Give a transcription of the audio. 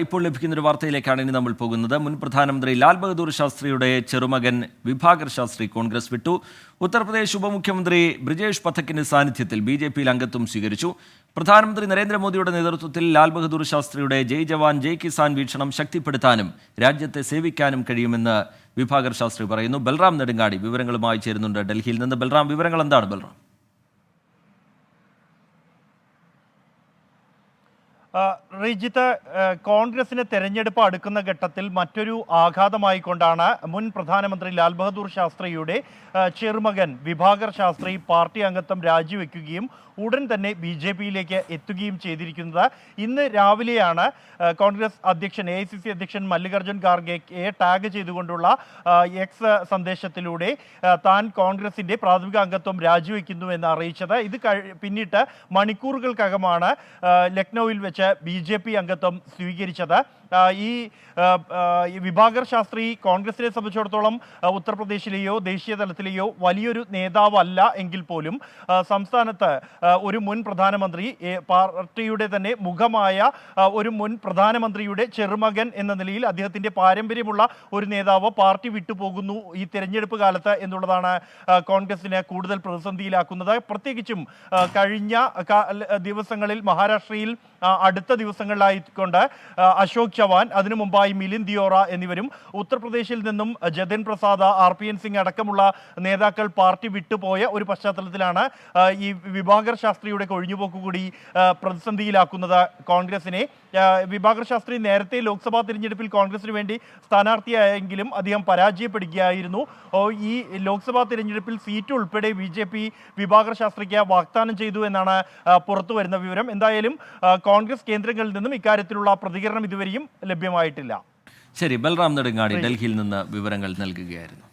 ഇപ്പോൾ ലഭിക്കുന്ന ഒരു വാർത്തയിലേക്കാണ് ഇനി നമ്മൾ പോകുന്നത്. മുൻ പ്രധാനമന്ത്രി ലാൽ ബഹദൂർ ശാസ്ത്രിയുടെ ചെറുമകൻ വിഭാകർ ശാസ്ത്രി കോൺഗ്രസ് വിട്ടു. ഉത്തർപ്രദേശ് ഉപമുഖ്യമന്ത്രി ബ്രിജേഷ് പഥക്കിന്റെ സാന്നിധ്യത്തിൽ BJPയിൽ അംഗത്വം സ്വീകരിച്ചു. പ്രധാനമന്ത്രി നരേന്ദ്രമോദിയുടെ നേതൃത്വത്തിൽ ലാൽ ബഹദൂർ ശാസ്ത്രിയുടെ ജയ് ജവാൻ ജയ് കിസാൻ വീക്ഷണം ശക്തിപ്പെടുത്താനും രാജ്യത്തെ സേവിക്കാനും കഴിയുമെന്ന് വിഭാകർ ശാസ്ത്രി പറയുന്നു. ബൽറാം നെടുങ്ങാടി വിവരങ്ങളുമായി ചേരുന്നുണ്ട് ഡൽഹിയിൽ നിന്ന്. ബൽറാം, വിവരങ്ങൾ എന്താണ് ബൽറാം? റിജിത്ത്, കോൺഗ്രസിന് തെരഞ്ഞെടുപ്പ് അടുക്കുന്ന ഘട്ടത്തിൽ മറ്റൊരു ആഘാതമായിക്കൊണ്ടാണ് മുൻ പ്രധാനമന്ത്രി ലാൽ ബഹദൂർ ശാസ്ത്രിയുടെ ചെറുമകൻ വിഭാകർ ശാസ്ത്രി പാർട്ടി അംഗത്വം രാജിവെക്കുകയും ഉടൻ തന്നെ BJPയിലേക്ക് എത്തുകയും ചെയ്തിരിക്കുന്നത്. ഇന്ന് രാവിലെയാണ് കോൺഗ്രസ് അധ്യക്ഷൻ AICC അധ്യക്ഷൻ മല്ലികാർജ്ജുൻ ഖാർഗെയെ ടാഗ് ചെയ്തുകൊണ്ടുള്ള എക്സ് സന്ദേശത്തിലൂടെ താൻ കോൺഗ്രസിൻ്റെ പ്രാഥമിക അംഗത്വം രാജിവെക്കുന്നു എന്ന് അറിയിച്ചത്. ഇത് പിന്നിട്ട് മണിക്കൂറുകൾക്കകമാണ് ലക്നൌവിൽ വെച്ച് BJP അംഗത്വം സ്വീകരിച്ചത്. ഈ വിഭാകർ ശാസ്ത്രി കോൺഗ്രസിനെ സംബന്ധിച്ചിടത്തോളം ഉത്തർപ്രദേശിലെയോ ദേശീയ തലത്തിലെയോ വലിയൊരു നേതാവല്ല എങ്കിൽ പോലും സംസ്ഥാനത്ത് ഒരു മുൻ പ്രധാനമന്ത്രി, പാർട്ടിയുടെ തന്നെ മുഖമായ ഒരു മുൻ പ്രധാനമന്ത്രിയുടെ ചെറുമകൻ എന്ന നിലയിൽ അദ്ദേഹത്തിൻ്റെ പാരമ്പര്യമുള്ള ഒരു നേതാവ് പാർട്ടി വിട്ടുപോകുന്നു ഈ തെരഞ്ഞെടുപ്പ് കാലത്ത് എന്നുള്ളതാണ് കോൺഗ്രസിനെ കൂടുതൽ പ്രതിസന്ധിയിലാക്കുന്നത്. പ്രത്യേകിച്ചും കഴിഞ്ഞ ദിവസങ്ങളിൽ മഹാരാഷ്ട്രയിൽ അടുത്ത ദിവസങ്ങളിലായിക്കൊണ്ട് അശോക് ചവാൻ, അതിനു മുമ്പായി മിലിന്ദ് ദിയോറ എന്നിവരും ഉത്തർപ്രദേശിൽ നിന്നും ജതിൻ പ്രസാദ്, RPN സിംഗ് അടക്കമുള്ള നേതാക്കൾ പാർട്ടി വിട്ടുപോയ ഒരു പശ്ചാത്തലത്തിലാണ് ഈ വിഭാകർ ശാസ്ത്രിയുടെ കൊഴിഞ്ഞുപോക്ക് കൂടി പ്രതിസന്ധിയിലാക്കുന്നത് കോൺഗ്രസിനെ. വിഭാകർ ശാസ്ത്രി നേരത്തെ ലോക്സഭാ തിരഞ്ഞെടുപ്പിൽ കോൺഗ്രസിന് വേണ്ടി സ്ഥാനാർത്ഥിയായെങ്കിലും അദ്ദേഹം പരാജയപ്പെടുകയായിരുന്നു. ഈ ലോക്സഭാ തിരഞ്ഞെടുപ്പിൽ സീറ്റ് ഉൾപ്പെടെ BJP വിഭാകർ ശാസ്ത്രിക്ക് വാഗ്ദാനം ചെയ്തു എന്നാണ് പുറത്തു വരുന്ന വിവരം. എന്തായാലും കോൺഗ്രസ് കേന്ദ്രങ്ങളിൽ നിന്നും ഇക്കാര്യത്തിലുള്ള പ്രതികരണം ഇതുവരെയും ലഭ്യമായിട്ടില്ല. ശരി, ബൽറാം നെടുങ്ങാടി ഡൽഹിയിൽ നിന്ന് വിവരങ്ങൾ നൽകുകയായിരുന്നു.